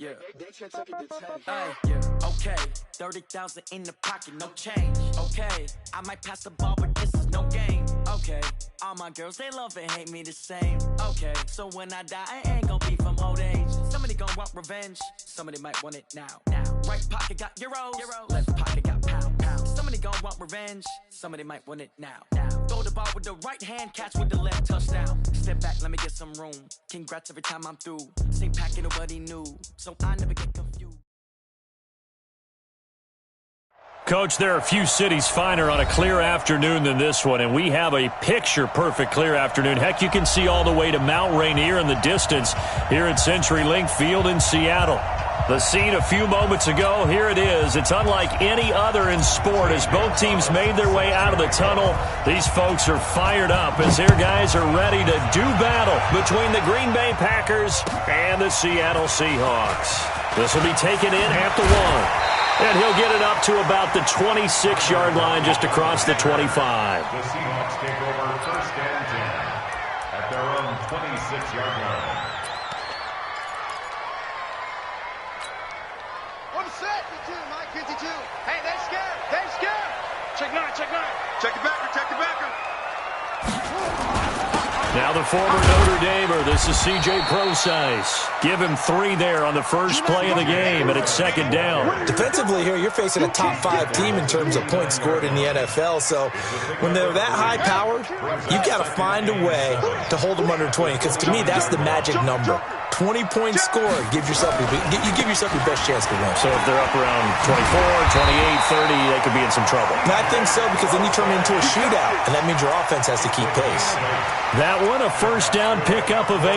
Yeah. Yeah. Okay. 30,000 in the pocket, no change. Okay. I might pass the ball, but this is no game. Okay. All my girls, they love and hate me the same. Okay. So when I die, I ain't gonna be from old age. Somebody gonna want revenge. Somebody might want it now. Right pocket got euros. Left pocket got pounds. Somebody gonna want revenge. Somebody might want it now. Throw the ball with the right hand, catch with the left, touchdown. Step back, let me get some room. Congrats every time I'm through. Same packet, nobody knew. So I never get confused. Coach, there are a few cities finer on a clear afternoon than this one, and we have a picture-perfect clear afternoon. Heck, you can see all the way to Mount Rainier in the distance here at CenturyLink Field in Seattle. The scene a few moments ago, here it is. It's unlike any other in sport as both teams made their way out of the tunnel. These folks are fired up as their guys are ready to do battle between the Green Bay Packers and the Seattle Seahawks. This will be taken in at the 1. And he'll get it up to about the 26-yard line just across the 25. The Seahawks take over first and 10 at their own 26-yard line. One set. 52, Mike 52. Hey, they're scared. They're scared. Check nine. Check it backer. Now the former Notre Damer, this is C.J. Procise. Give him 3 there on the first play of the game, and it's second down. Defensively here, you're facing a top-5 team in terms of points scored in the NFL, so when they're that high-powered, you've got to find a way to hold them under 20, because to me, that's the magic number. 20-point score, you give yourself your best chance to win. So if they're up around 24, 28, 30, they could be in some trouble. And I think so, because then you turn it into a shootout, and that means your offense has to keep pace. That one, a first down pickup of 8.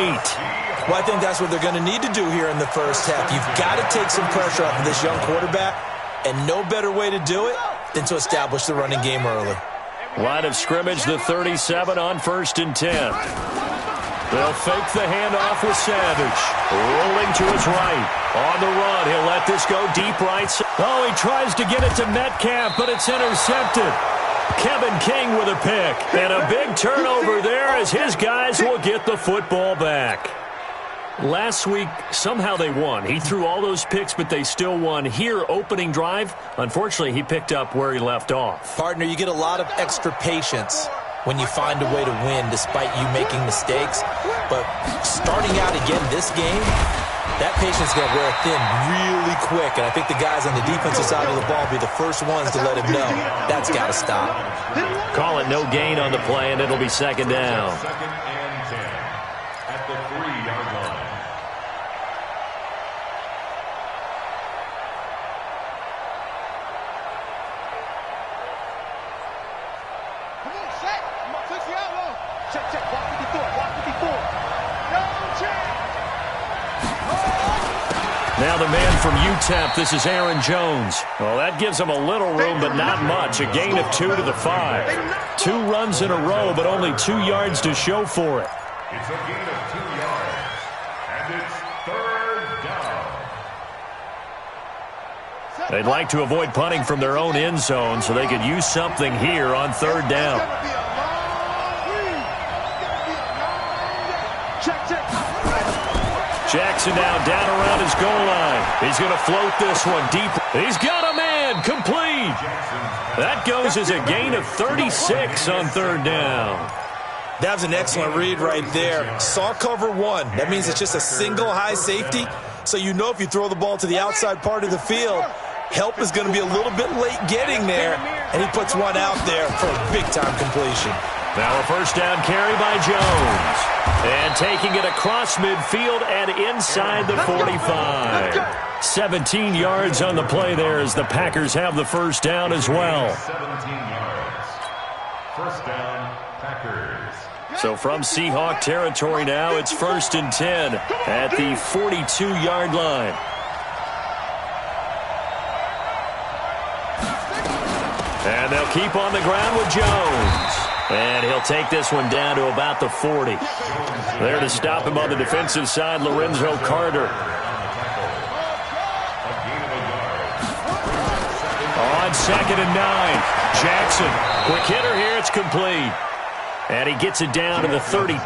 Well, I think that's what they're going to need to do here in the first half. You've got to take some pressure off of this young quarterback, and no better way to do it than to establish the running game early. Line of scrimmage, the 37 on first and 10. They'll fake the handoff with Savage. Rolling to his right. On the run, he'll let this go deep right. Oh, he tries to get it to Metcalf, but it's intercepted. Kevin King with a pick. And a big turnover there as his guys will get the football back. Last week, somehow they won. He threw all those picks, but they still won. Here, opening drive, unfortunately, he picked up where he left off. Partner, you get a lot of extra patience when you find a way to win despite you making mistakes. But starting out again this game, that patience is going to wear thin really quick. And I think the guys on the defensive side of the ball will be the first ones to let him know that's got to stop. Call it no gain on the play, and it'll be second down. Second and 10 at the 3-yard line. Check. Block 54. No check. Now the man from UTEP, this is Aaron Jones. Well, that gives him a little room, but not much. A gain of 2 to the 5. 2 runs in a row, but only 2 yards to show for it. It's a gain of 2 yards, and it's third down. They'd like to avoid punting from their own end zone, so they could use something here on third down. Jackson now down around his goal line. He's going to float this one deep. He's got a man complete. That goes as a gain of 36 on third down. That was an excellent read right there. Saw cover 1. That means it's just a single high safety. So you know if you throw the ball to the outside part of the field, help is going to be a little bit late getting there. And he puts one out there for a big-time completion. Now a first down carry by Jones. And taking it across midfield and inside the 45. 17 yards on the play there as the Packers have the first down as well. 17 yards. First down, Packers. So from Seahawk territory now, it's first and 10 at the 42-yard line. And they'll keep on the ground with Jones. And he'll take this one down to about the 40. There to stop him on the defensive side, Lorenzo Carter. On second and 9, Jackson. Quick hitter here, it's complete. And he gets it down to the 32.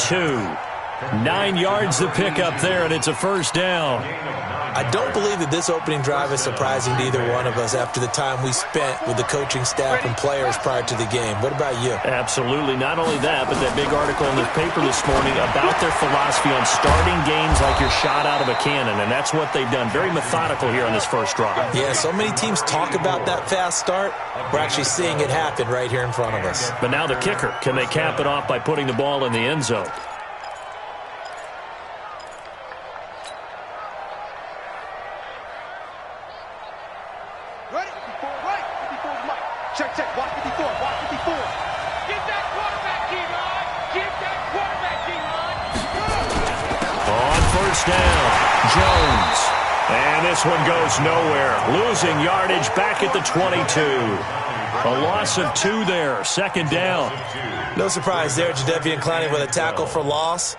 9 yards to pick up there, and it's a first down. I don't believe that this opening drive is surprising to either one of us after the time we spent with the coaching staff and players prior to the game. What about you? Absolutely. Not only that, but that big article in the paper this morning about their philosophy on starting games like you're shot out of a cannon, and that's what they've done. Very methodical here on this first drive. Yeah, so many teams talk about that fast start. We're actually seeing it happen right here in front of us. But now the kicker. Can they cap it off by putting the ball in the end zone? Check, watch 54, watch 54. Get that quarterback, D-line. Get that quarterback, D-line. On first down, Jones. And this one goes nowhere. Losing yardage back at the 22. A loss of 2 there, second down. No surprise there, Jadeveon Clowney with a tackle for loss.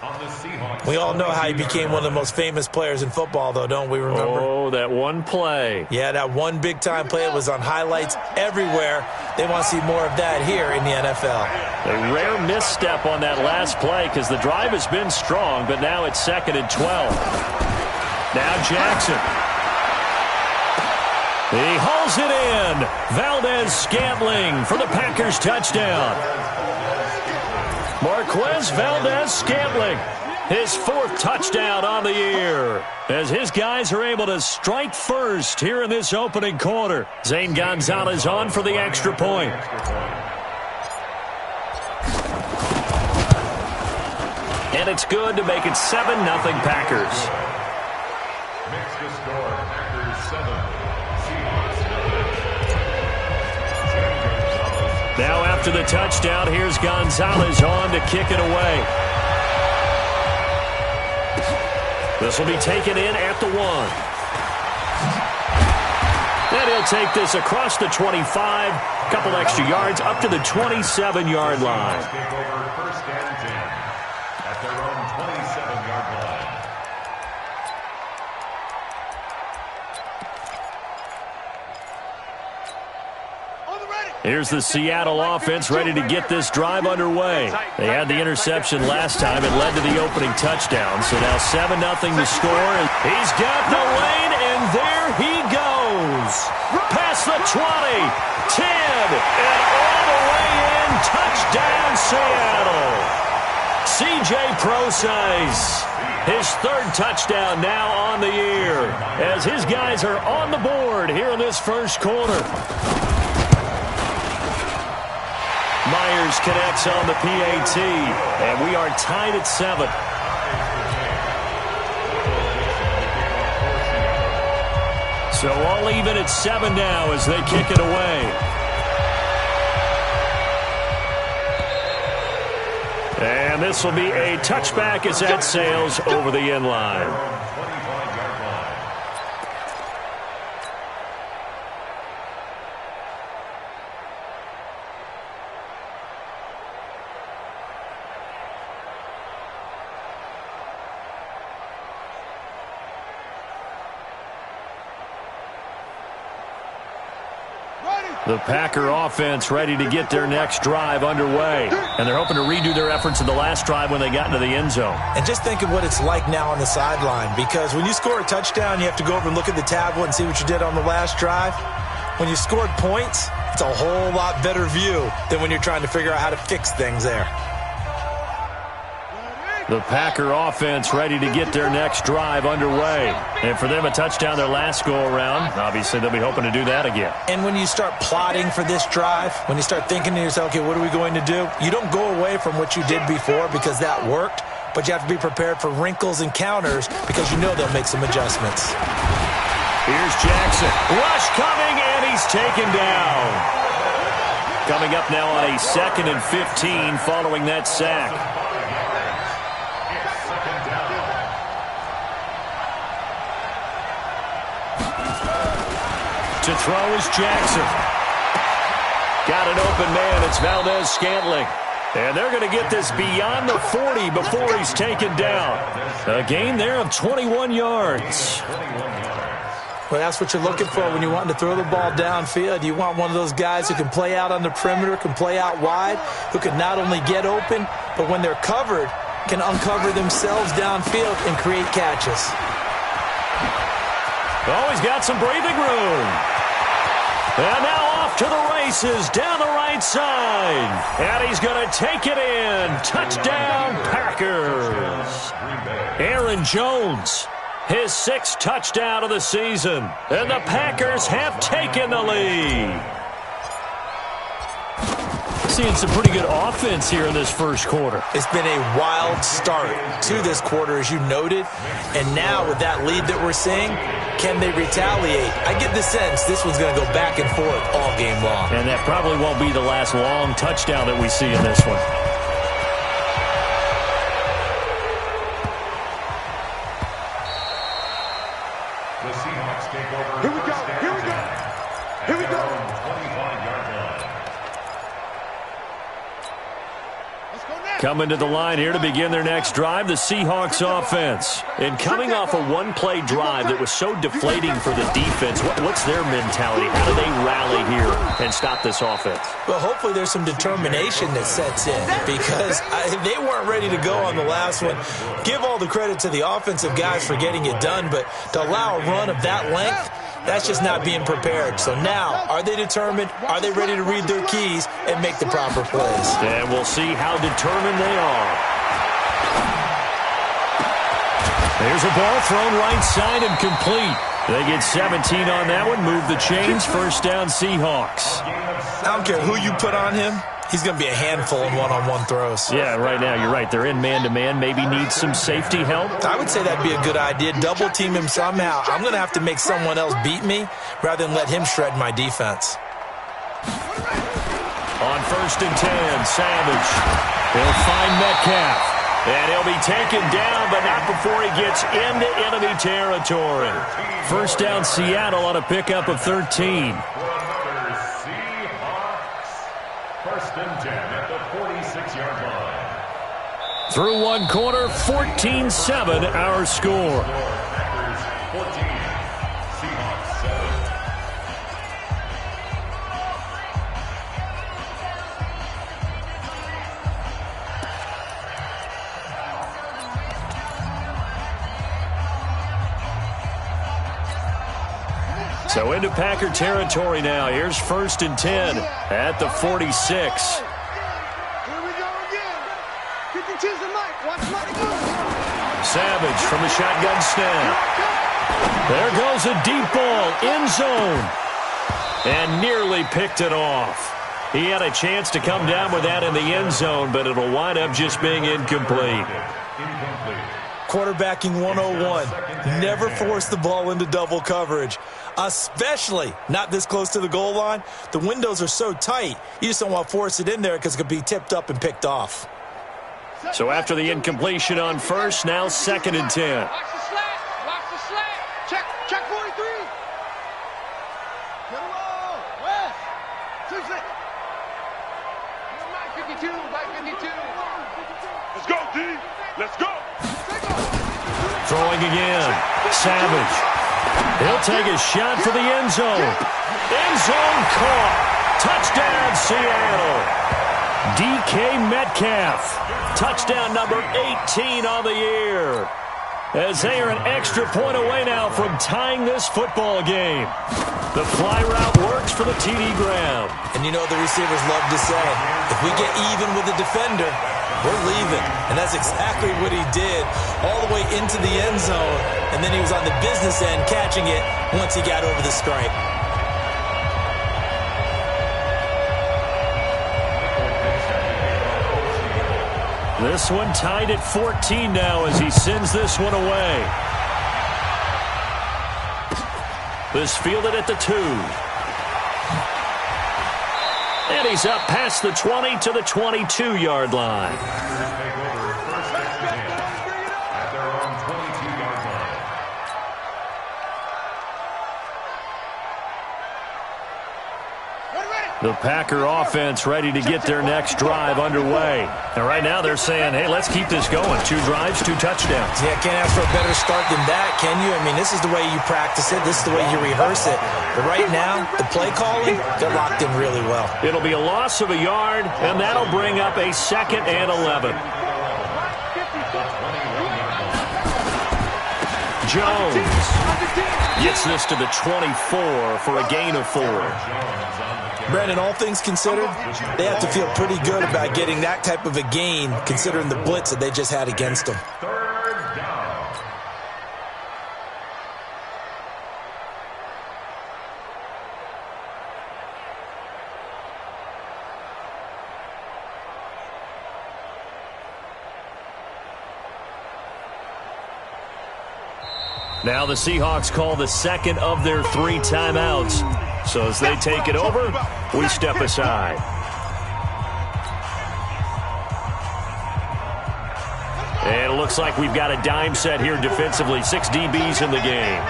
We all know how he became one of the most famous players in football, though, don't we remember? Oh, that one play. Yeah, that one big-time play. It was on highlights everywhere. They want to see more of that here in the NFL. A rare misstep on that last play because the drive has been strong, but now it's 2nd and 12. Now Jackson. He hauls it in. Valdez-Scantling for the Packers touchdown. Marquez Valdez-Scantling, his 4th touchdown on the year, as his guys are able to strike first here in this opening quarter. Zane Gonzalez on for the extra point. And it's good to make it 7-0 Packers. Makes the score Packers 7, Seahawks 0. Now after the touchdown, here's Gonzalez on to kick it away. This will be taken in at the 1. And he'll take this across the 25. Couple extra yards up to the 27-yard line. Take over 1st and 10 at their own 27-yard line. Here's the Seattle offense ready to get this drive underway. They had the interception last time. It led to the opening touchdown. So now 7-0 to score. He's got the lane, and there he goes. Past the 20, 10, and all the way in. Touchdown, Seattle. C.J. Prosise, his 3rd touchdown now on the year, as his guys are on the board here in this first quarter. Myers connects on the PAT, and we are tied at 7. So all even at 7 now as they kick it away. And this will be a touchback as that sails over the end line. The Packer offense ready to get their next drive underway. And they're hoping to redo their efforts in the last drive when they got into the end zone. And just think of what it's like now on the sideline, because when you score a touchdown, you have to go over and look at the tablet and see what you did on the last drive. When you scored points, it's a whole lot better view than when you're trying to figure out how to fix things there. The Packer offense ready to get their next drive underway. And for them, a touchdown their last go-around. Obviously, they'll be hoping to do that again. And when you start plotting for this drive, when you start thinking to yourself, okay, what are we going to do? You don't go away from what you did before because that worked, but you have to be prepared for wrinkles and counters because you know they'll make some adjustments. Here's Jackson. Rush coming, and he's taken down. Coming up now on a 2nd and 15 following that sack. To throw is Jackson. Got an open man. It's Valdez-Scantling. And they're going to get this beyond the 40 before he's taken down. A gain there of 21 yards. Well, that's what you're looking for when you're wanting to throw the ball downfield. You want one of those guys who can play out on the perimeter, can play out wide, who can not only get open, but when they're covered, can uncover themselves downfield and create catches. Oh, he's got some breathing room. And now off to the races down the right side. And he's going to take it in. Touchdown, Packers. Aaron Jones, his 6th touchdown of the season. And the Packers have taken the lead. Seeing some pretty good offense here in this first quarter. It's been a wild start to this quarter, as you noted. And now with that lead that we're seeing, can they retaliate? I get the sense this one's going to go back and forth all game long. And that probably won't be the last long touchdown that we see in this one. The Seahawks take over. Here we go. Here we go. Here we go. 25-yard line. Let's go next. Coming to the line here to begin their next drive, the Seahawks offense. And coming off a one-play drive that was so deflating for the defense, what's their mentality? How do they rally here and stop this offense? Well, hopefully there's some determination that sets in because they weren't ready to go on the last one. Give all the credit to the offensive guys for getting it done, but to allow a run of that length, that's just not being prepared. So now, are they determined? Are they ready to read their keys and make the proper plays? And we'll see how determined they are. There's a ball thrown right side and complete. They get 17 on that one, move the chains, first down Seahawks. I don't care who you put on him. He's going to be a handful in one-on-one throws. Yeah, right now, you're right. They're in man-to-man. Maybe need some safety help. I would say that'd be a good idea. Double-team him somehow. I'm going to have to make someone else beat me rather than let him shred my defense. On 1st and 10, Savage. He'll find Metcalf. And he'll be taken down, but not before he gets into enemy territory. First down, Seattle on a pickup of 13. First and 10 at the 46-yard line. Through one quarter, 14-7 our score. Packers 14, Seahawks 7. So into Packer territory now. Here's 1st and 10 at the 46. Here we go again. 52's the mic. Watch Mike go. Savage from the shotgun snap. There goes a deep ball, end zone. And nearly picked it off. He had a chance to come down with that in the end zone, but it'll wind up just being incomplete. Quarterbacking 101. Never force the ball into double coverage, especially not this close to the goal line. The windows are so tight, you just don't want to force it in there because it could be tipped up and picked off. So after the incompletion on 1st, now 2nd and 10. Watch the slant. Watch the slant. Check 43. Get him all. West. 6-6. Mike 52. Mike 52. Let's go, D. Let's go. Throwing again. Savage. He'll take a shot for the end zone. End zone caught. Touchdown, Seattle. DK Metcalf. Touchdown number 18 on the year. As they are an extra point away now from tying this football game. The fly route works for the TD ground. And you know the receivers love to say, if we get even with the defender, we're leaving. And that's exactly what he did all the way into the end zone. And then he was on the business end catching it once he got over the stripe. This one tied at 14 now as he sends this one away. This fielded at the 2. And he's up past the 20 to the 22-yard line. Take over 1st and 10 at their own 22-yard line. The Packer offense ready to get their next drive underway. And right now they're saying, hey, let's keep this going. 2 drives, 2 touchdowns. Yeah, can't ask for a better start than that, can you? I mean, this is the way you practice it. This is the way you rehearse it. But right now, the play calling, they're locked in really well. It'll be a loss of a yard, and that'll bring up a 2nd and 11. Jones gets this to the 24 for a gain of 4. Brandon, all things considered, they have to feel pretty good about getting that type of a gain considering the blitz that they just had against them. Third down. Now the Seahawks call the second of their 3 timeouts. So as they take it over, we step aside. And it looks like we've got a dime set here defensively. 6 DBs in the game.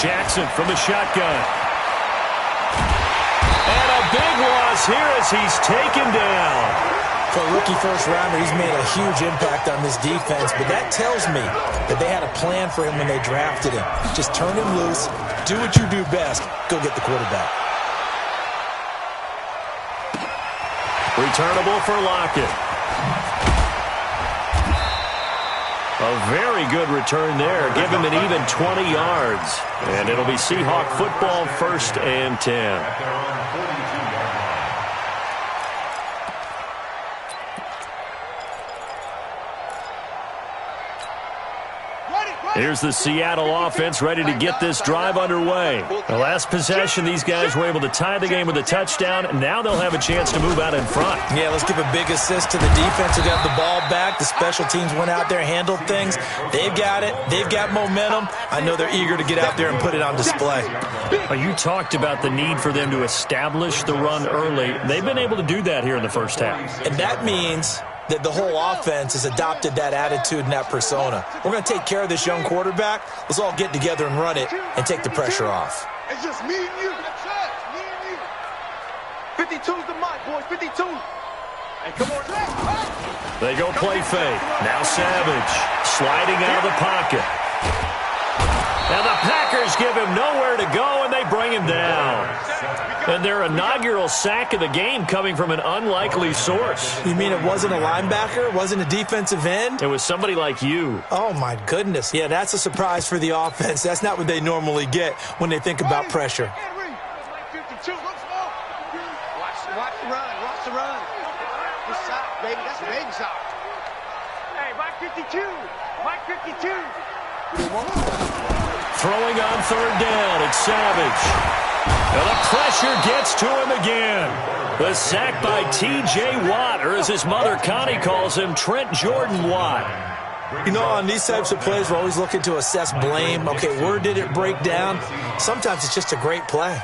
Jackson from the shotgun. And a big loss here as he's taken down. For a rookie first-rounder, he's made a huge impact on this defense, but that tells me that they had a plan for him when they drafted him. Just turn him loose, do what you do best, go get the quarterback. Returnable for Lockett. A very good return there. Give him an even 20 yards. And it'll be Seahawk football, 1st and 10. At their own 42-yard line. Here's the Seattle offense ready to get this drive underway. The last possession, these guys were able to tie the game with a touchdown, and now they'll have a chance to move out in front. Yeah, let's give a big assist to the defense who got the ball back. The special teams went out there, handled things. They've got it. They've got momentum. I know they're eager to get out there and put it on display. You talked about the need for them to establish the run early. They've been able to do that here in the first half. And that means that the whole offense has adopted that attitude and that persona. We're going to take care of this young quarterback. Let's all get together and run it and take the pressure off. It's just me and you. That's it. Me and you. 52's the mic, boys. 52. Hey, come on. They go play fake. Now Savage sliding out of the pocket. And the Packers give him nowhere to go, and they bring him down. And their inaugural sack of the game coming from an unlikely source. You mean it wasn't a linebacker? It wasn't a defensive end? It was somebody like you. Oh, my goodness. Yeah, that's a surprise for the offense. That's not what they normally get when they think about pressure. Watch the run. Watch the run. Good sock, baby. That's a baby sock. Hey, Mike 52. Mike 52. Throwing on 3rd down, it's Savage. And the pressure gets to him again. The sack by T.J. Watt, or as his mother Connie calls him, Trent Jordan Watt. You know, on these types of plays, we're always looking to assess blame. Okay, where did it break down? Sometimes it's just a great play.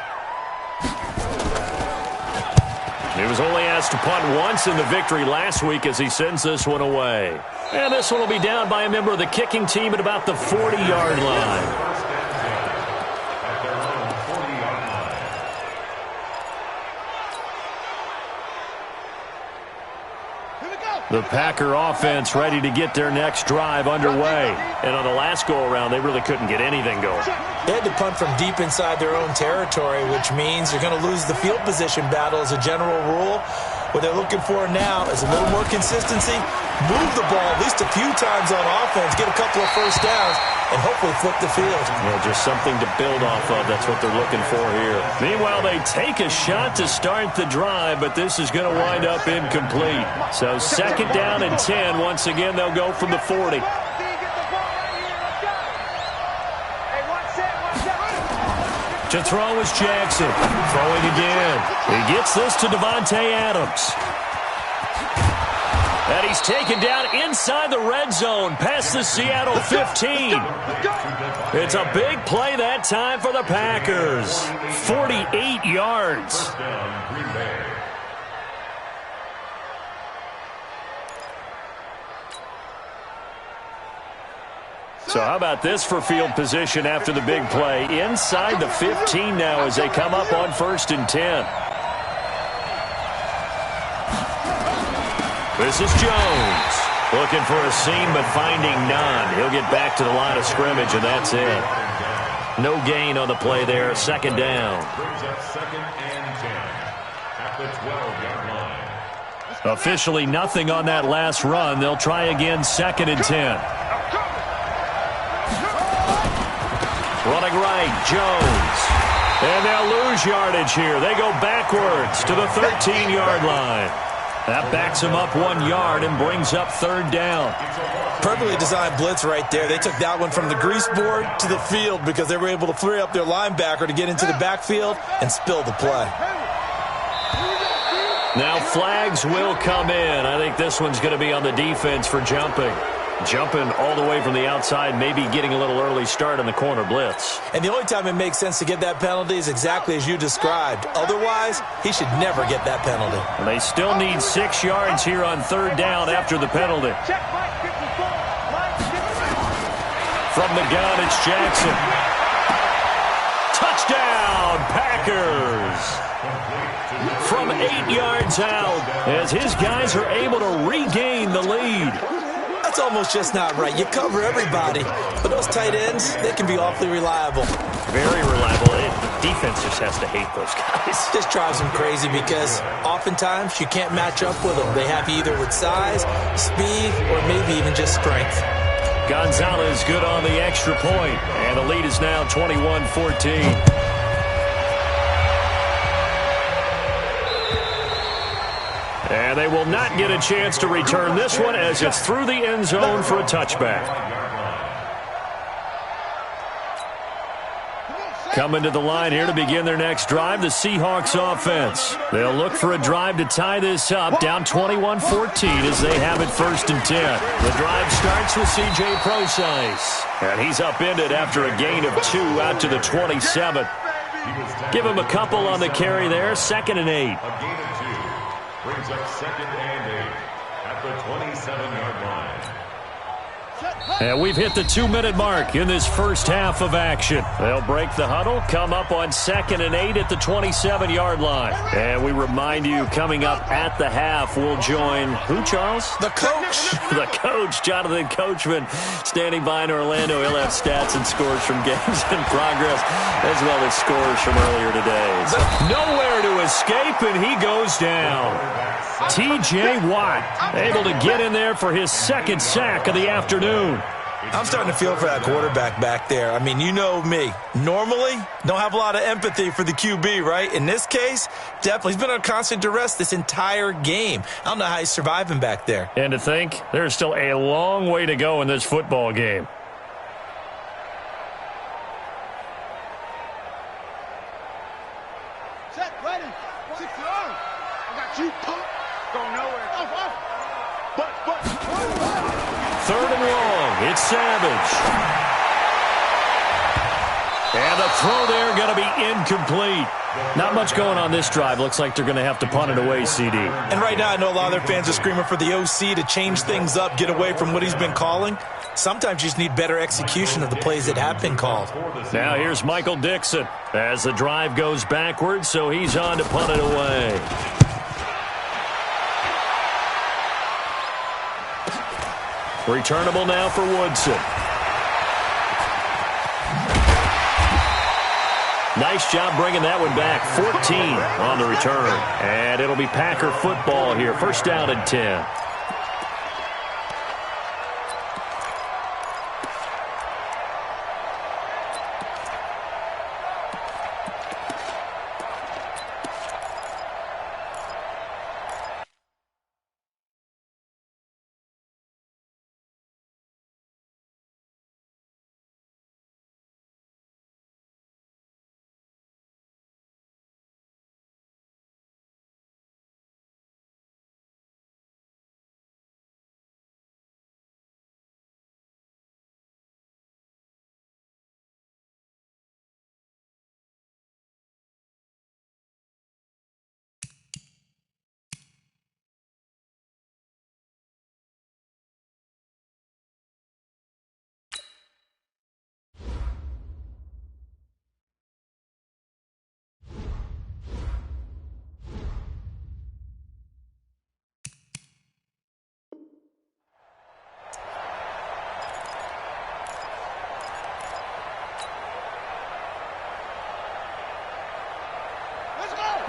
He was only asked to punt once in the victory last week as he sends this one away. And this one will be down by a member of the kicking team at about the 40-yard line. The Packer offense ready to get their next drive underway. And on the last go-around, they really couldn't get anything going. They had to punt from deep inside their own territory, which means you're going to lose the field position battle as a general rule. What they're looking for now is a little more consistency, move the ball at least a few times on offense, get a couple of first downs, and hopefully flip the field. Yeah, just something to build off of. That's what they're looking for here. Meanwhile, they take a shot to start the drive, but this is going to wind up incomplete. So 2nd down and 10. Once again, they'll go from the 40. To throw is Jackson. Throwing again. He gets this to Devontae Adams. And he's taken down inside the red zone past the Seattle 15. It's a big play that time for the Packers. 48 yards. So how about this for field position after the big play? Inside the 15 now as they come up on 1st and 10. This is Jones. Looking for a seam, but finding none. He'll get back to the line of scrimmage, and that's it. No gain on the play there. Second down. Brings up 2nd and 10 at the 12-yard line. Officially nothing on that last run. They'll try again, 2nd and 10. Running right, Jones. And they'll lose yardage here. They go backwards to the 13-yard line. That backs him up 1 yard and brings up 3rd down. Perfectly designed blitz right there. They took that one from the grease board to the field because they were able to free up their linebacker to get into the backfield and spill the play. Now flags will come in. I think this one's going to be on the defense for jumping. Jumping all the way from the outside, maybe getting a little early start on the corner blitz. And the only time it makes sense to get that penalty is exactly as you described. Otherwise, he should never get that penalty. And they still need 6 yards here on 3rd down after the penalty. From the gun, it's Jackson. Touchdown, Packers! From 8 yards out, as his guys are able to regain the lead. That's almost just not right. You cover everybody, but those tight ends, they can be awfully reliable. Very reliable. The defense just has to hate those guys. This drives them crazy because oftentimes you can't match up with them. They have you either with size, speed, or maybe even just strength. Gonzalez good on the extra point, and the lead is now 21-14. And they will not get a chance to return this one as it's through the end zone for a touchback. Coming to the line here to begin their next drive, the Seahawks offense. They'll look for a drive to tie this up, down 21-14 as they have it 1st and 10. The drive starts with C.J. Prosise, and he's upended after a gain of 2 out to the 27. Give him a couple on the carry there, 2nd and 8. A gain of 2 brings up 2nd and 8 at the 27-yard line. And we've hit the 2-minute mark in this first half of action. They'll break the huddle, come up on 2nd and 8 at the 27-yard line. And we remind you, coming up at the half, we'll join who, Charles? The coach. The coach, Jonathan Coachman, standing by in Orlando. He'll have stats and scores from games in progress, as well as scores from earlier today. So nowhere to escape, and he goes down. T.J. Watt able to get in there for his 2nd sack of the afternoon. I'm starting to feel for that quarterback back there. I mean, you know me. Normally, don't have a lot of empathy for the QB, right? In this case, definitely. He's been on constant duress this entire game. I don't know how he's surviving back there. And to think, there's still a long way to go in this football game. Set, ready, 6 yards. I got you, punk. Go nowhere. But. 3rd and long. It's Savage. And the throw there going to be incomplete. Not much going on this drive. Looks like they're going to have to punt it away, CD. And right now I know a lot of their fans are screaming for the OC to change things up, get away from what he's been calling. Sometimes you just need better execution of the plays that have been called. Now here's Michael Dixon as the drive goes backwards, so he's on to punt it away. Returnable now for Woodson. Nice job bringing that one back. 14 on the return. And it'll be Packer football here. 1st down and 10.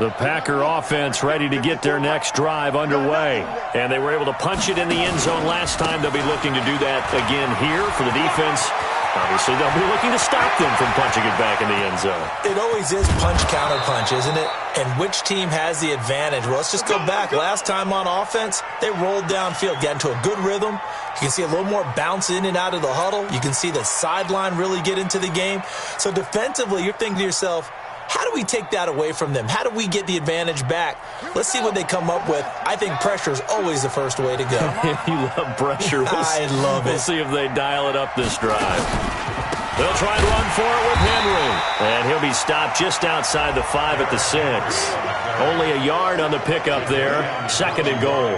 The Packer offense ready to get their next drive underway. And they were able to punch it in the end zone last time. They'll be looking to do that again here for the defense. Obviously, they'll be looking to stop them from punching it back in the end zone. It always is punch-counter-punch, isn't it? And which team has the advantage? Well, let's just go back. Last time on offense, they rolled downfield, got into a good rhythm. You can see a little more bounce in and out of the huddle. You can see the sideline really get into the game. So defensively, you're thinking to yourself, how do we take that away from them? How do we get the advantage back? Let's see what they come up with. I think pressure is always the first way to go. You love pressure. I love it. We'll see if they dial it up this drive. They'll try and run for it with Henry. And he'll be stopped just outside the 5 at the 6. Only a yard on the pickup there. 2nd and goal.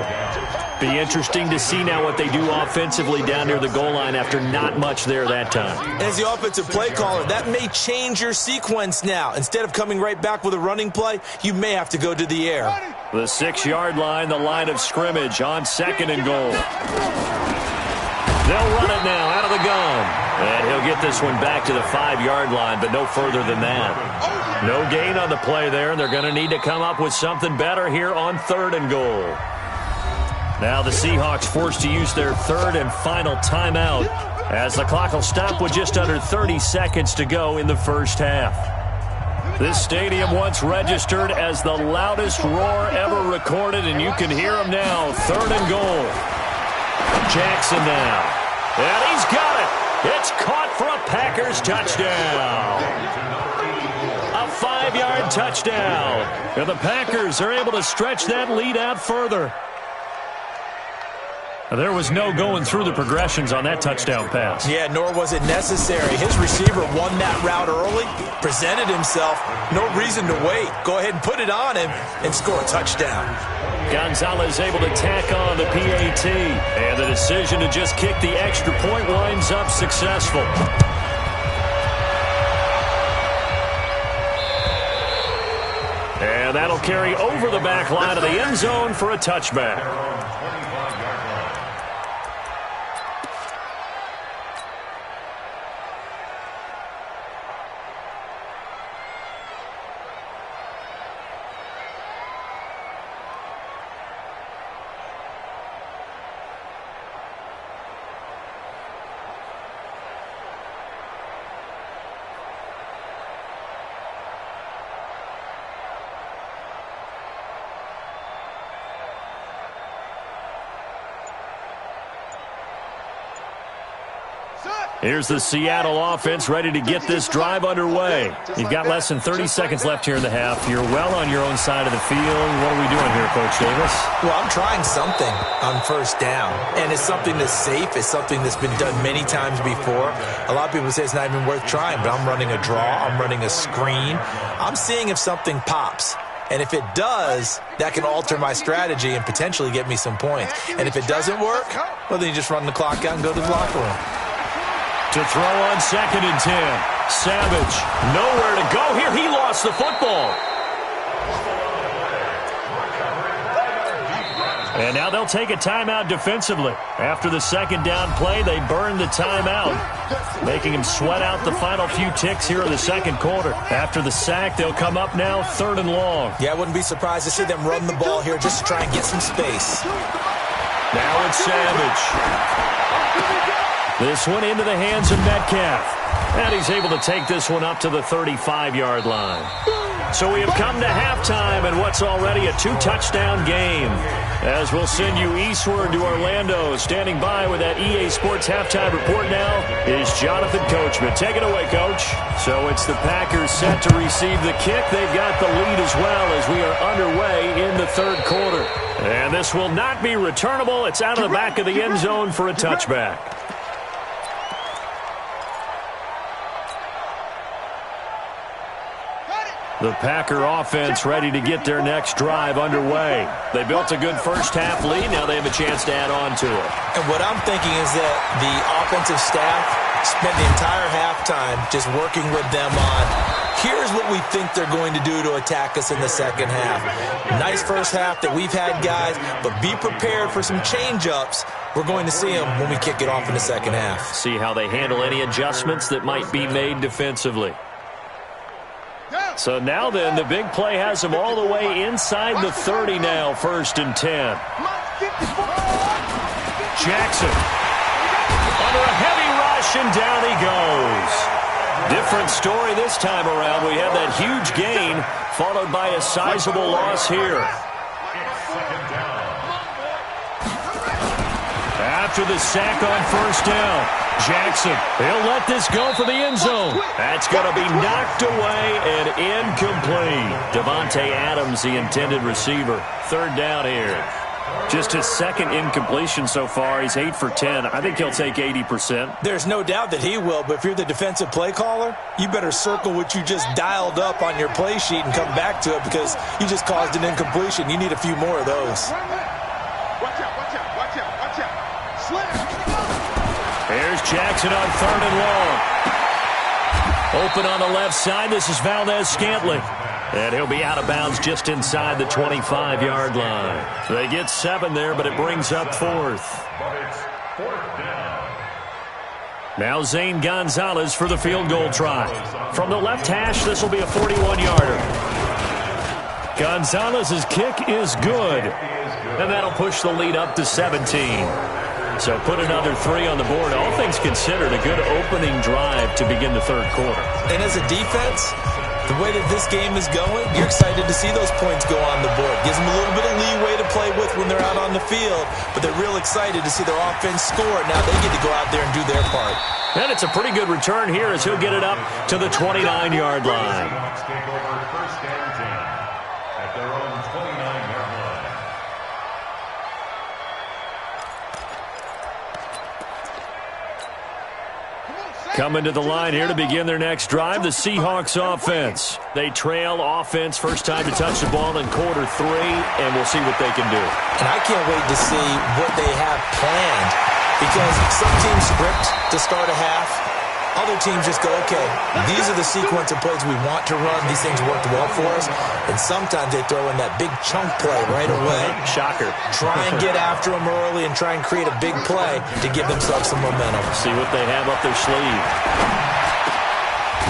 Be interesting to see now what they do offensively down near the goal line after not much there that time. As the offensive play caller, that may change your sequence now. Instead of coming right back with a running play, you may have to go to the air. The 6-yard line, the line of scrimmage on 2nd and goal. They'll run it now out of the gun. And he'll get this one back to the 5-yard line, but no further than that. No gain on the play there, and they're going to need to come up with something better here on 3rd and goal. Now the Seahawks forced to use their 3rd and final timeout as the clock will stop with just under 30 seconds to go in the first half. This stadium once registered as the loudest roar ever recorded, and you can hear them now. 3rd and goal. Jackson now. And he's got it. It's caught for a Packers touchdown. A 5-yard touchdown. And the Packers are able to stretch that lead out further. There was no going through the progressions on that touchdown pass. Yeah, nor was it necessary. His receiver won that route early, presented himself. No reason to wait. Go ahead and put it on him and score a touchdown. Gonzalez able to tack on the PAT. And the decision to just kick the extra point winds up successful. And that'll carry over the back line of the end zone for a touchback. Here's the Seattle offense ready to get this drive underway. You've got less than 30 seconds left here in the half. You're well on your own side of the field. What are we doing here, Coach Davis? Well, I'm trying something on 1st down, and it's something that's safe. It's something that's been done many times before. A lot of people say it's not even worth trying, but I'm running a draw. I'm running a screen. I'm seeing if something pops. And if it does, that can alter my strategy and potentially get me some points. And if it doesn't work, well, then you just run the clock out and go to the locker room. To throw on 2nd and 10. Savage, nowhere to go here. He lost the football. And now they'll take a timeout defensively. After the 2nd down play, they burned the timeout, making him sweat out the final few ticks here in the 2nd quarter. After the sack, they'll come up now 3rd and long. Yeah, I wouldn't be surprised to see them run the ball here just to try and get some space. Now it's Savage. This one into the hands of Metcalf. And he's able to take this one up to the 35-yard line. So we have come to halftime in what's already a 2-touchdown game. As we'll send you eastward to Orlando. Standing by with that EA Sports halftime report now is Jonathan Coachman. Take it away, Coach. So it's the Packers set to receive the kick. They've got the lead as well as we are underway in the 3rd quarter. And this will not be returnable. It's out of the back of the end zone for a touchback. The Packer offense ready to get their next drive underway. They built a good first half lead. Now they have a chance to add on to it. And what I'm thinking is that the offensive staff spent the entire halftime just working with them on, here's what we think they're going to do to attack us in the 2nd half. Nice first half that we've had, guys, but be prepared for some change-ups. We're going to see them when we kick it off in the 2nd half. See how they handle any adjustments that might be made defensively. Go! So now then, the big play has him all the way inside the 30 now, 1st and 10. Jackson under a heavy rush, and down he goes. Different story this time around. We have that huge gain followed by a sizable loss here. After the sack on 1st down, Jackson, he'll let this go for the end zone. That's going to be knocked away and incomplete. Devontae Adams, the intended receiver. 3rd down here. Just his 2nd incompletion so far. He's 8 for 10. I think he'll take 80%. There's no doubt that he will, but if you're the defensive play caller, you better circle what you just dialed up on your play sheet and come back to it because you just caused an incompletion. You need a few more of those. Watch out, watch out, watch out, watch out. Here's Jackson on 3rd and long. Open on the left side. This is Valdez-Scantling. And he'll be out of bounds just inside the 25-yard line. They get 7 there, but it brings up 4th. Now Zane Gonzalez for the field goal try. From the left hash, this will be a 41-yarder. Gonzalez's kick is good. And that'll push the lead up to 17. So put another 3 on the board. All things considered, a good opening drive to begin the 3rd quarter. And as a defense, the way that this game is going, you're excited to see those points go on the board. Gives them a little bit of leeway to play with when they're out on the field, but they're real excited to see their offense score. Now they get to go out there and do their part. And it's a pretty good return here as he'll get it up to the 29-yard line. Take over 1st and 10 at their own 29-yard line. Coming to the line here to begin their next drive, the Seahawks offense. They trail offense, first time to touch the ball in quarter 3, and we'll see what they can do. And I can't wait to see what they have planned because some teams script to start a half. Other teams just go, okay, these are the sequence of plays we want to run. These things worked well for us. And sometimes they throw in that big chunk play right away. Shocker. Try and get after them early and try and create a big play to give themselves some momentum. See what they have up their sleeve.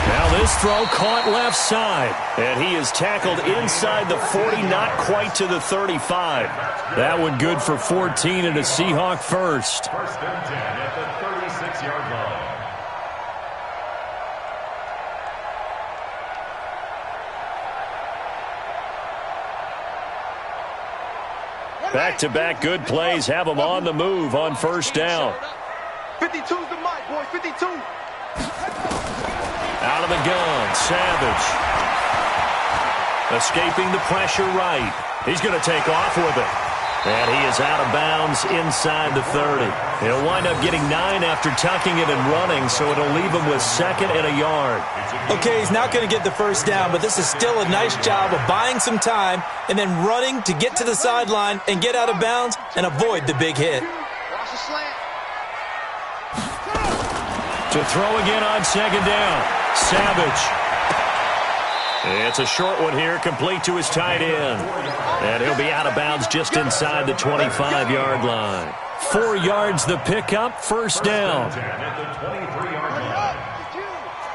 Now this throw caught left side. And he is tackled inside the 40, not quite to the 35. That one good for 14 and a Seahawk first. 1st and 10 at the 36-yard line. Back-to-back good plays have them on the move on 1st down. 52's the mic, boys, 52. Out of the gun, Savage. Escaping the pressure right. He's going to take off with it. And he is out of bounds inside the 30. He'll wind up getting 9 after tucking it and running, so it'll leave him with 2nd and a yard. Okay, he's not going to get the 1st down, but this is still a nice job of buying some time and then running to get to the sideline and get out of bounds and avoid the big hit. Watch the slant. To throw again on 2nd down. Savage. It's a short one here, complete to his tight end. And he'll be out of bounds just inside the 25-yard line. 4 yards the pickup, 1st down. At the 23-yard line.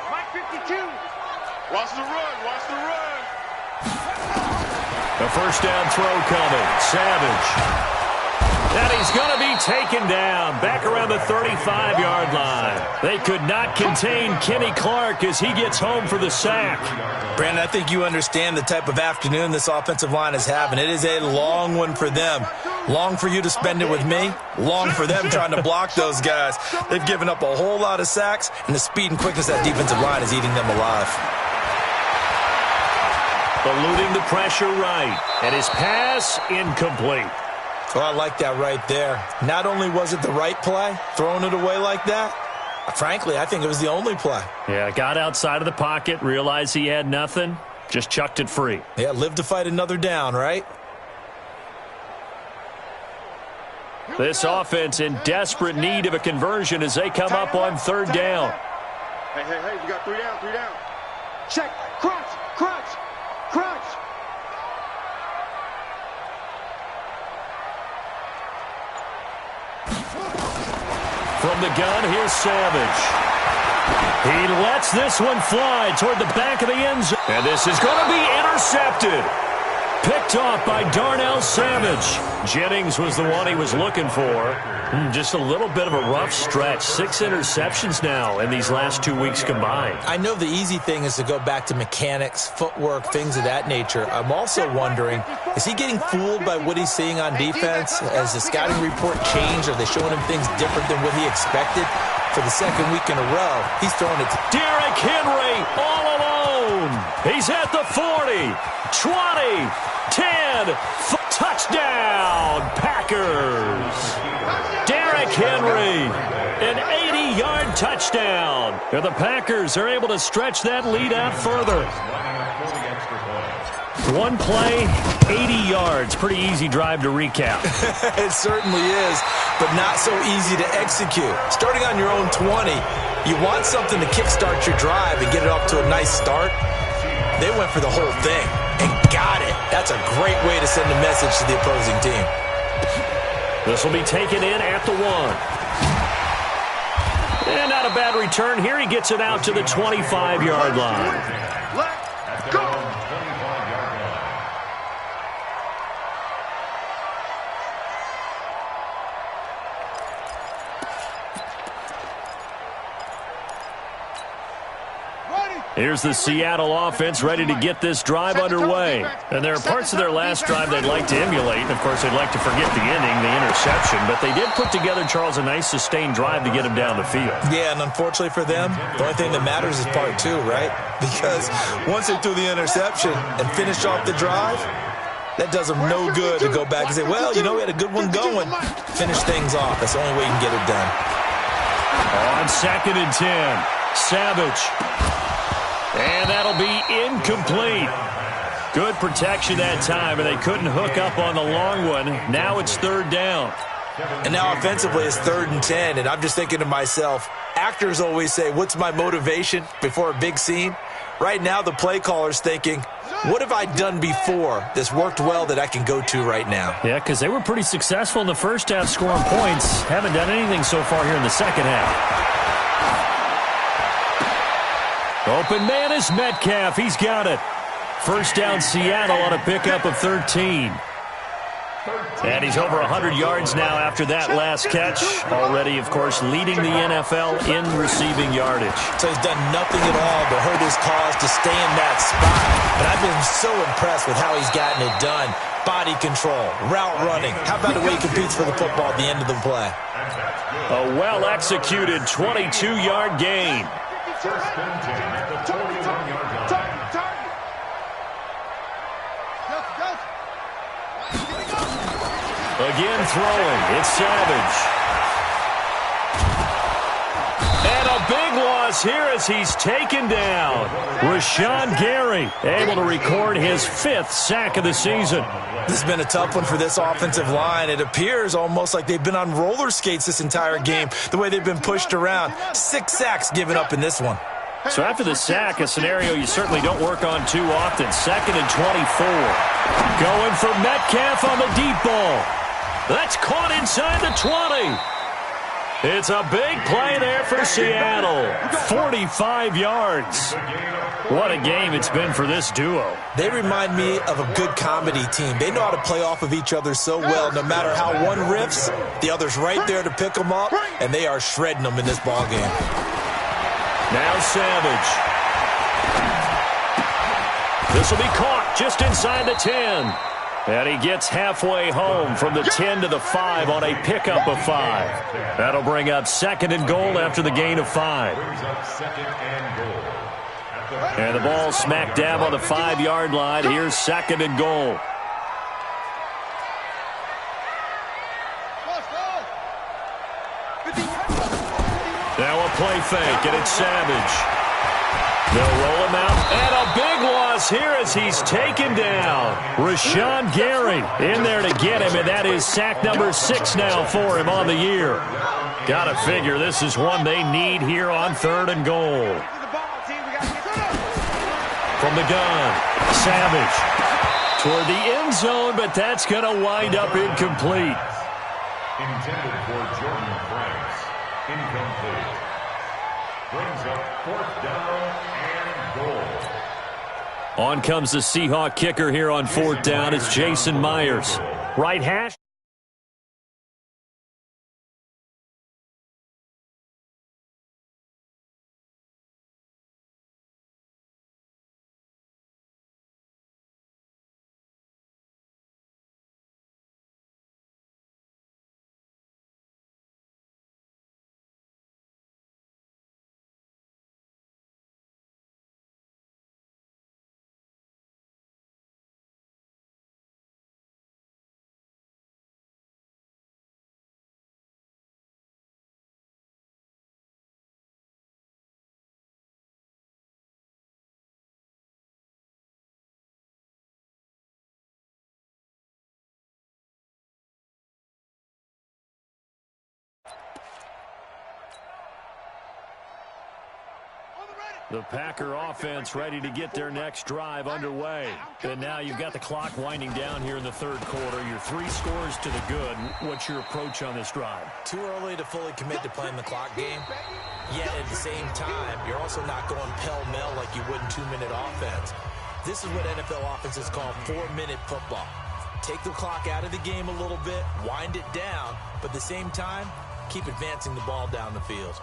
Mike 52. Watch the run, watch the run. The 1st down throw coming. Savage. And he's going to be taken down back around the 35-yard line. They could not contain Kenny Clark as he gets home for the sack. Brandon, I think you understand the type of afternoon this offensive line is having. It is a long one for them. Long for you to spend it with me. Long for them trying to block those guys. They've given up a whole lot of sacks, and the speed and quickness of that defensive line is eating them alive. Eluding the pressure right. And his pass incomplete. Oh, I like that right there. Not only was it the right play, throwing it away like that, frankly, I think it was the only play. Yeah, got outside of the pocket, realized he had nothing, just chucked it free. Yeah, live to fight another down, right? This offense in desperate need of a conversion as they come up on 3rd down. Hey, you got 3 down, 3 down. Check, crunch, crunch, crunch. From the gun, here's Savage. He lets this one fly toward the back of the end zone. And this is going to be intercepted. Picked off by Darnell Savage. Jennings was the one he was looking for. Just a little bit of a rough stretch. 6 interceptions now in these last 2 weeks combined. I know the easy thing is to go back to mechanics, footwork, things of that nature. I'm also wondering, is he getting fooled by what he's seeing on defense? Has the scouting report changed? Are they showing him things different than what he expected? For the second week in a row, he's throwing it to Derrick Henry all alone. He's at the 40, 20, 10, touchdown, Packers. Derrick Henry, an 80-yard touchdown. And the Packers are able to stretch that lead out further. One play, 80 yards. Pretty easy drive to recap. It certainly is, but not so easy to execute. Starting on your own 20, you want something to kickstart your drive and get it off to a nice start. They went for the whole thing and got it. That's a great way to send a message to the opposing team. This will be taken in at the 1. And not a bad return here. He gets it out to the 25-yard line. Let's go. Here's the Seattle offense ready to get this drive underway. And there are parts of their last drive they'd like to emulate. And, of course, they'd like to forget the ending, the interception. But they did put together, Charles, a nice sustained drive to get him down the field. Yeah, and unfortunately for them, the only thing that matters is part 2, right? Because once they threw the interception and finished off the drive, that does them no good to go back and say, well, you know, we had a good one going. Finish things off. That's the only way you can get it done. On 2nd and 10, Savage. And that'll be incomplete. Good protection that time, and they couldn't hook up on the long one. Now it's 3rd down. And now offensively it's 3rd and 10, and I'm just thinking to myself, actors always say, what's my motivation before a big scene? Right now the play caller's thinking, what have I done before that's worked well that I can go to right now? Yeah, because they were pretty successful in the first half scoring points. Haven't done anything so far here in the second half. Open man is Metcalf. He's got it. First down Seattle on a pickup of 13. And he's over 100 yards now after that last catch. Already, of course, leading the NFL in receiving yardage. So he's done nothing at all to hurt his cause to stay in that spot. But I've been so impressed with how he's gotten it done. Body control, route running. How about the way he competes for the football at the end of the play? A well-executed 22-yard gain. First and 10 at the 41-yard line. Again throwing. It's Savage. And a big loss here as he's taken down. Rashawn Gary able to record his 5th sack of the season. This has been a tough one for this offensive line. It appears almost like they've been on roller skates this entire game, the way they've been pushed around. 6 sacks given up in this one. So after the sack, a scenario you certainly don't work on too often. 2nd and 24. Going for Metcalf on the deep ball. That's caught inside the 20. It's a big play there for Seattle. 45 yards. What a game it's been for this duo. They remind me of a good comedy team. They know how to play off of each other so well. No matter how one riffs, the other's right there to pick them up, and they are shredding them in this ballgame. Now Savage. This will be caught just inside the 10. And he gets halfway home from the 10 to the 5 on a pickup of 5. That'll bring up 2nd and goal after the gain of 5. And the ball smack dab on the 5-yard line. Here's 2nd and goal. Now a play fake, and it's Savage. They'll roll him out, and a big loss here as he's taken down. Rashawn Gary in there to get him, and that is sack number 6 now for him on the year. Gotta figure this is one they need here on 3rd and goal. From the gun, Savage toward the end zone, but that's gonna wind up incomplete. Intended for Jordan Franks. Incomplete. Brings up 4th down and goal. On comes the Seahawk kicker here on 4th down. It's Jason Myers. Right hash. The Packer offense ready to get their next drive underway. And now you've got the clock winding down here in the 3rd quarter. Your 3 scores to the good. What's your approach on this drive? Too early to fully commit to playing the clock game. Yet at the same time, you're also not going pell-mell like you would in 2-minute offense. This is what NFL offenses call 4-minute football. Take the clock out of the game a little bit, wind it down, but at the same time, keep advancing the ball down the field.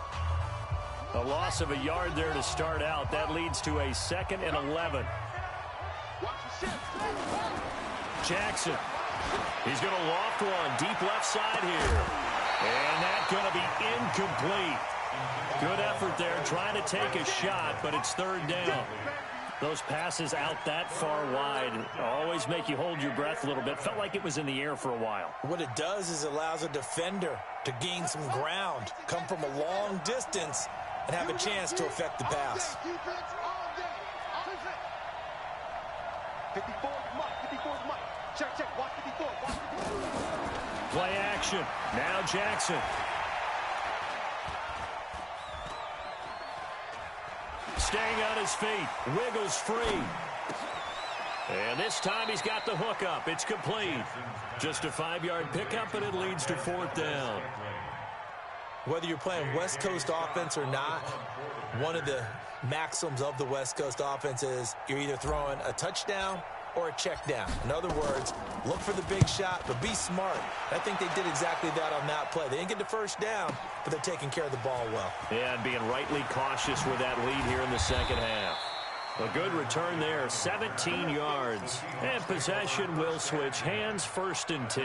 A loss of a yard there to start out. That leads to a 2nd and 11. Jackson. He's going to loft one. Deep left side here. And that's going to be incomplete. Good effort there trying to take a shot, but it's 3rd down. Those passes out that far wide always make you hold your breath a little bit. Felt like it was in the air for a while. What it does is it allows a defender to gain some ground, come from a long distance, and have a chance to affect the pass. 54, Mike. Check. Watch 54. Play action. Now Jackson. Staying on his feet. Wiggles free. And this time he's got the hook up. It's complete. Just a 5-yard pickup, and it leads to 4th down. Whether you're playing West Coast offense or not, one of the maxims of the West Coast offense is you're either throwing a touchdown or a check down. In other words, look for the big shot, but be smart. I think they did exactly that on that play. They didn't get the 1st down, but they're taking care of the ball well. Yeah, and being rightly cautious with that lead here in the 2nd half. A good return there, 17 yards. And possession will switch hands, 1st and 10.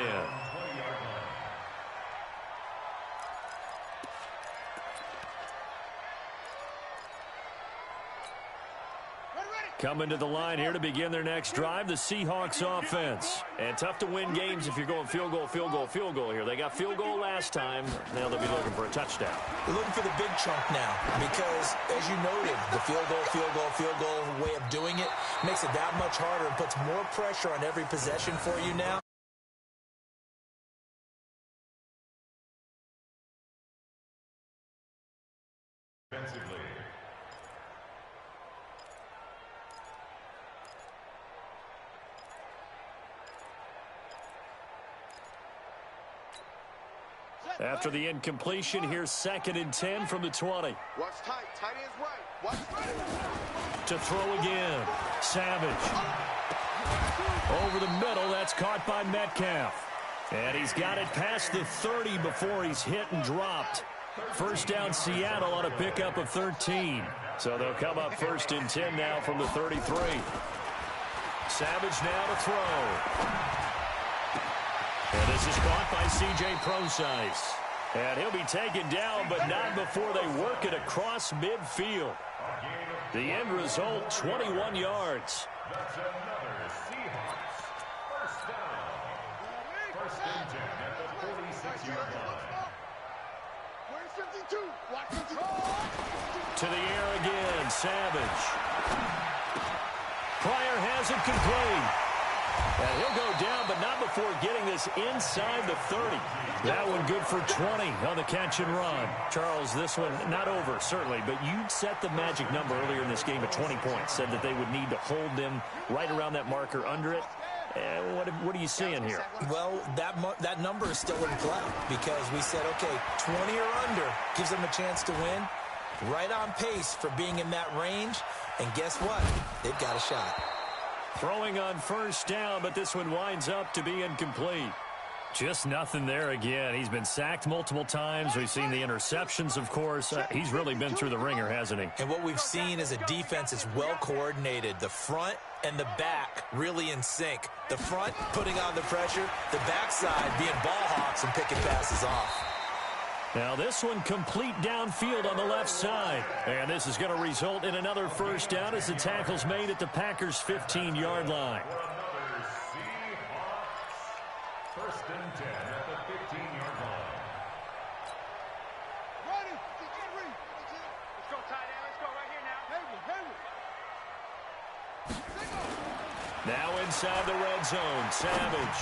Coming to the line here to begin their next drive, the Seahawks offense. And tough to win games if you're going field goal here. They got field goal last time. Now they'll be looking for a touchdown. They're looking for the big chunk now because, as you noted, the field goal way of doing it makes it that much harder and puts more pressure on every possession for you now. After the incompletion, here's 2nd and 10 from the 20. Watch tight. Tight end's right. Watch right. To throw again. Savage. Over the middle. That's caught by Metcalf. And he's got it past the 30 before he's hit and dropped. 1st down Seattle on a pickup of 13. So they'll come up 1st and 10 now from the 33. Savage now to throw. And this is caught by C.J. Procise. And he'll be taken down, but not before they work it across midfield. The end result, 21 yards. That's another Seahawks 1st down. 1st and 10 at the 46-yard line. Where's 52? Watch 52. To the air again, Savage. Pryor has it complete. And he'll go down, but not before getting this inside the 30. That one good for 20 on the catch and run. Charles, this one not over, certainly, but you set the magic number earlier in this game at 20 points. Said that they would need to hold them right around that marker under it. What are you seeing here? Well, that number is still in play because we said, okay, 20 or under gives them a chance to win. Right on pace for being in that range. And guess what? They've got a shot. Throwing on first down, but this one winds up to be incomplete. Just nothing there again. He's been sacked multiple times. We've seen the interceptions, of course. He's really been through the ringer, hasn't he? And what we've seen is a defense is well coordinated. The front and the back really in sync. The front putting on the pressure, the backside being ball hawks and picking passes off. Now this one complete downfield on the left side. And this is going to result in another first down as the tackle's made at the Packers' 15-yard line. First and 10 at the 15-yard line. Let's go tight end. Let's go right here now. Now inside the red zone, Savage.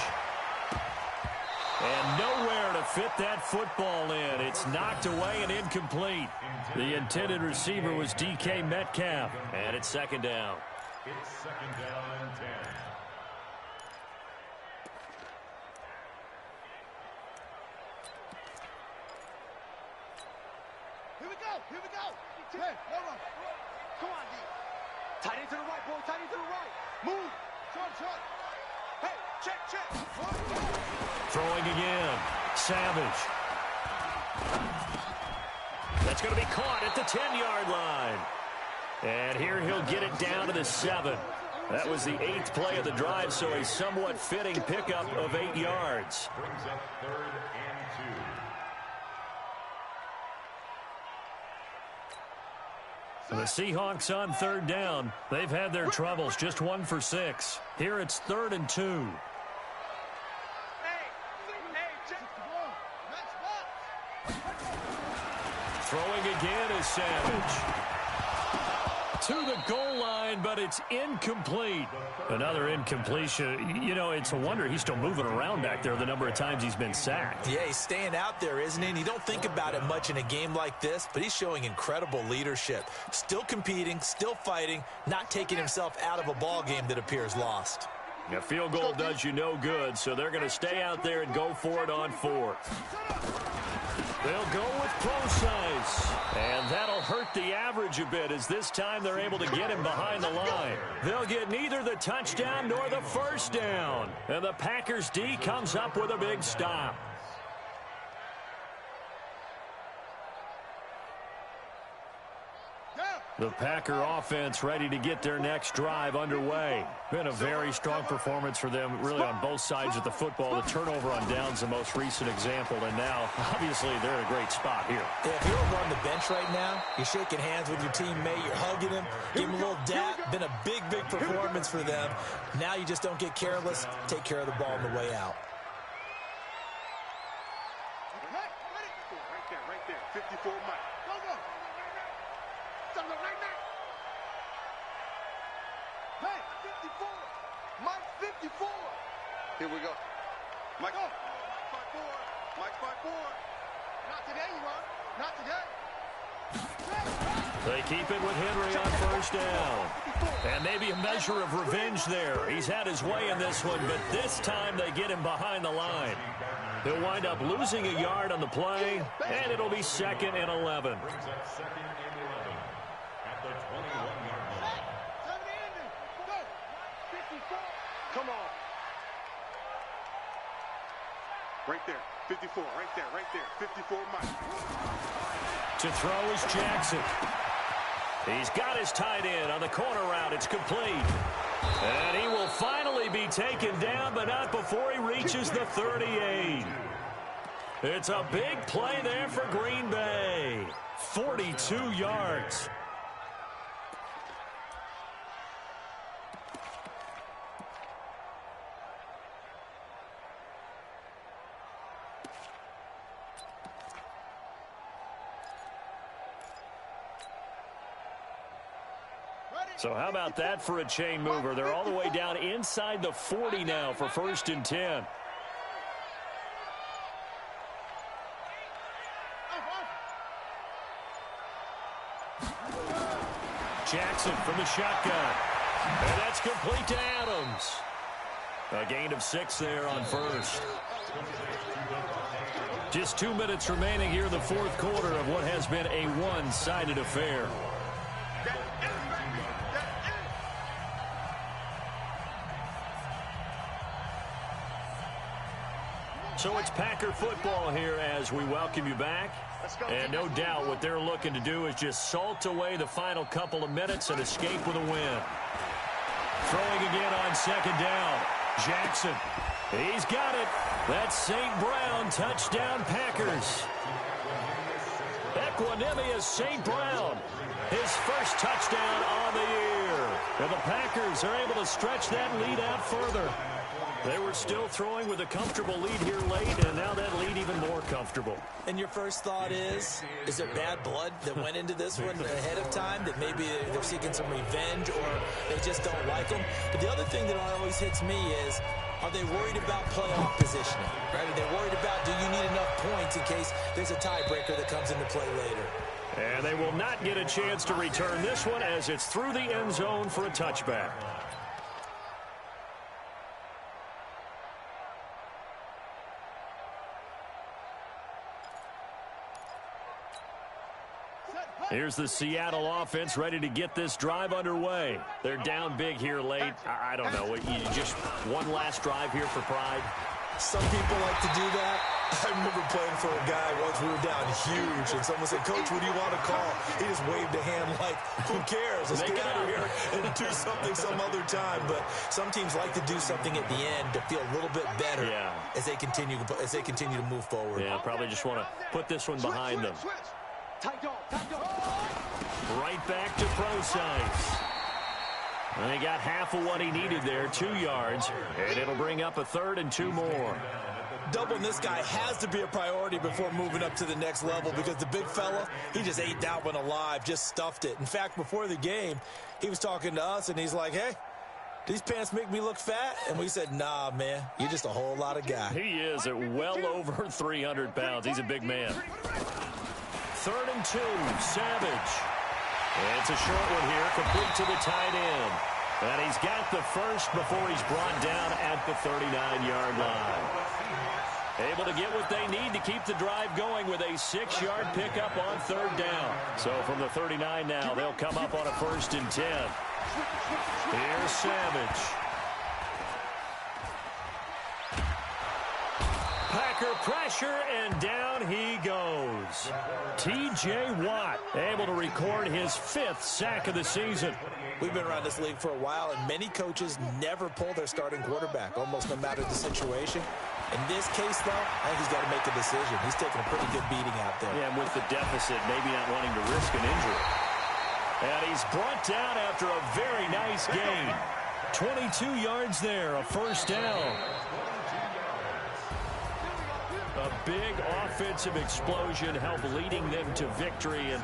And nowhere to fit that football in. It's knocked away and incomplete. The intended receiver was DK Metcalf. And it's second down. It's second down and 10. Here we go. Hey, no run. Come on, D. Tight end to the right, boy. Tight end to the right. Move. Short. Hey, check. Throwing again. Savage. That's going to be caught at the 10-yard line. And here he'll get it down to the 7. That was the 8th play of the drive, so a somewhat fitting pickup of 8 yards. Brings up 3rd and 2. The Seahawks on 3rd down. They've had their troubles, just 1 for 6. Here it's 3rd and 2. Throwing again is Savage. To the goal line, but it's incomplete. Another incompletion. You know, it's a wonder he's still moving around back there the number of times he's been sacked. Yeah, he's staying out there, isn't he? And you don't think about it much in a game like this, but he's showing incredible leadership. Still competing, still fighting, not taking himself out of a ball game that appears lost. A field goal does you no good, so they're going to stay out there and go for it on 4th. They'll go with Procise. And that'll hurt the average a bit as this time they're able to get him behind the line. They'll get neither the touchdown nor the first down. And the Packers D comes up with a big stop. The Packer offense ready to get their next drive underway. Been a very strong performance for them, really on both sides of the football. The turnover on downs the most recent example, and now, obviously, they're in a great spot here. If you're on the bench right now, you're shaking hands with your teammate, you're hugging him, give him a little dap. Been a big performance for them. Now you just don't get careless. Take care of the ball on the way out. Right there. 54 Mike. Go. Right now. Hey, 54. Mike 54. Here we go. Mike. Fight forward. Mike, fight forward. Not today, you are. Not today. They keep it with Henry on first down. And maybe a measure of revenge there. He's had his way in this one, but this time they get him behind the line. He'll wind up losing a yard on the play, and it'll be 2nd and 11. Brings up 2nd and 11 at the 21-yard line. Come on. Right there. 54. Right there. 54 Mike. To throw is Jackson. He's got his tight end on the corner route. It's complete. And he will finally be taken down, but not before he reaches the 38. It's a big play there for Green Bay. 42 yards. So how about that for a chain mover? They're all the way down inside the 40 now for 1st and 10. Jackson from the shotgun. And that's complete to Adams. A gain of 6 there on 1st. Just 2 minutes remaining here in the fourth quarter of what has been a one-sided affair. So it's Packer football here as we welcome you back. And no doubt what they're looking to do is just salt away the final couple of minutes and escape with a win. Throwing again on second down. Jackson. He's got it. That's St. Brown. Touchdown, Packers. Equanimous St. Brown. His first touchdown on the year. And the Packers are able to stretch that lead out further. They were still throwing with a comfortable lead here late, and now that lead even more comfortable. And your first thought is there bad blood that went into this one ahead of time, that maybe they're seeking some revenge or they just don't like them? But the other thing that always hits me is, are they worried about playoff positioning? Right? Are they worried about, do you need enough points in case there's a tiebreaker that comes into play later? And they will not get a chance to return this one as it's through the end zone for a touchback. Here's the Seattle offense ready to get this drive underway. They're down big here late. I don't know. Just one last drive here for pride. Some people like to do that. I remember playing for a guy once. We were down huge, and someone said, "Coach, what do you want to call?" He just waved a hand like, who cares? Let's get out of here and do something some other time. But some teams like to do something at the end to feel a little bit better as they continue to move forward. Yeah, probably just want to put this one behind them. Right back to Procise. And he got half of what he needed there, 2 yards, and it'll bring up a 3rd and 2 more. Doubling this guy has to be a priority before moving up to the next level, because the big fella, he just ate that one alive, just stuffed it. In fact, before the game, he was talking to us, and he's like, "Hey, these pants make me look fat?" And we said, "Nah, man, you're just a whole lot of guy." He is at well over 300 pounds. He's a big man. 3rd and 2, Savage. It's a short one here, complete to the tight end. And he's got the first before he's brought down at the 39-yard line. Able to get what they need to keep the drive going with a 6-yard pickup on 3rd down. So from the 39 now, they'll come up on a 1st and 10. Here's Savage. Packer pressure, and down he goes. T.J. Watt able to record his 5th sack of the season. We've been around this league for a while, and many coaches never pull their starting quarterback, almost no matter the situation. In this case, though, I think he's got to make a decision. He's taking a pretty good beating out there. Yeah, and with the deficit, maybe not wanting to risk an injury. And he's brought down after a very nice gain. 22 yards there, a 1st down. A big offensive explosion helped leading them to victory. And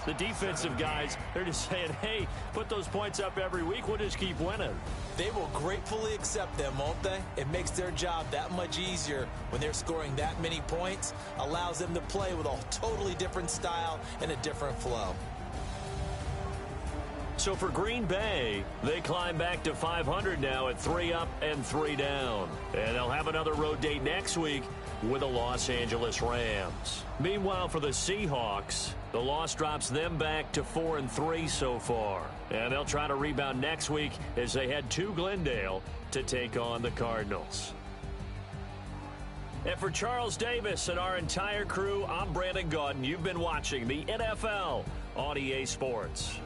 the defensive guys, they're just saying, hey, put those points up every week. We'll just keep winning. They will gratefully accept them, won't they? It makes their job that much easier when they're scoring that many points. Allows them to play with a totally different style and a different flow. So for Green Bay, they climb back to 500 now at 3 up and 3 down. And they'll have another road date next week with the Los Angeles Rams. Meanwhile, for the Seahawks, the loss drops them back to 4 and 3 so far. And they'll try to rebound next week as they head to Glendale to take on the Cardinals. And for Charles Davis and our entire crew, I'm Brandon Gaudin. You've been watching the NFL on EA Sports.